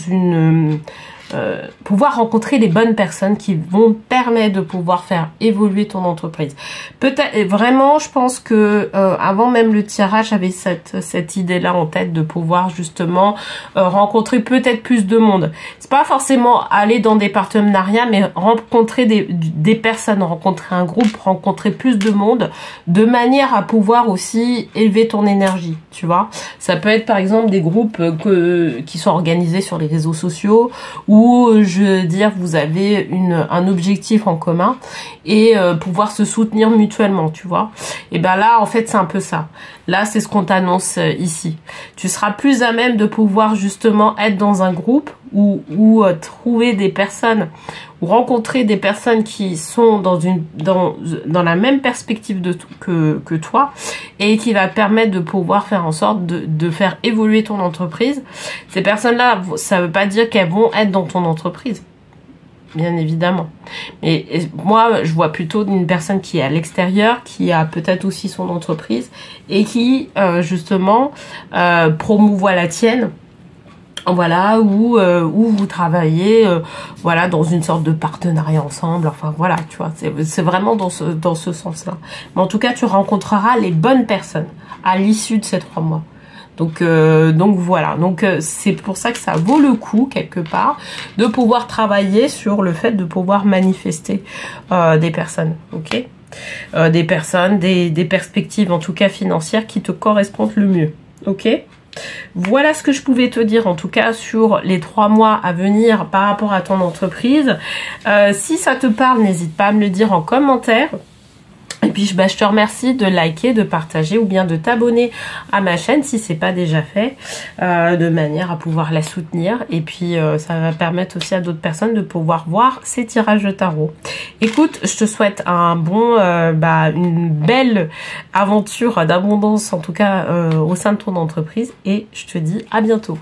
pouvoir rencontrer les bonnes personnes qui vont permettre de pouvoir faire évoluer ton entreprise. Peut-être vraiment, je pense que avant même le tirage, j'avais cette idée-là en tête de pouvoir justement rencontrer peut-être plus de monde. C'est pas forcément aller dans des partenariats, mais rencontrer des personnes, rencontrer un groupe, rencontrer plus de monde, de manière à pouvoir aussi élever ton énergie, tu vois. Ça peut être par exemple des groupes qui sont organisés sur les réseaux sociaux, où je veux dire vous avez un objectif en commun et pouvoir se soutenir mutuellement, tu vois. Et ben là en fait c'est un peu ça. Là c'est ce qu'on t'annonce ici. Tu seras plus à même de pouvoir justement être dans un groupe ou trouver des personnes ou rencontrer des personnes qui sont dans la même perspective que toi et qui va permettre de pouvoir faire en sorte de faire évoluer ton entreprise. Ces personnes-là, ça veut pas dire qu'elles vont être dans ton entreprise, bien évidemment. Et moi, je vois plutôt une personne qui est à l'extérieur, qui a peut-être aussi son entreprise et qui, justement, promouvoit la tienne. Voilà, où vous travaillez voilà, dans une sorte de partenariat ensemble, enfin voilà, tu vois, c'est vraiment dans ce sens-là. Mais en tout cas, tu rencontreras les bonnes personnes à l'issue de ces 3 mois. Donc voilà, donc c'est pour ça que ça vaut le coup quelque part de pouvoir travailler sur le fait de pouvoir manifester des personnes, ok, des personnes, des perspectives en tout cas financières qui te correspondent le mieux, ok. Voilà ce que je pouvais te dire en tout cas sur les 3 mois à venir par rapport à ton entreprise. Si ça te parle, n'hésite pas à me le dire en commentaire. Et puis je te remercie de liker, de partager ou bien de t'abonner à ma chaîne si c'est pas déjà fait, de manière à pouvoir la soutenir. Et puis ça va permettre aussi à d'autres personnes de pouvoir voir ces tirages de tarot. Écoute, je te souhaite un bon, une belle aventure d'abondance en tout cas au sein de ton entreprise et je te dis à bientôt.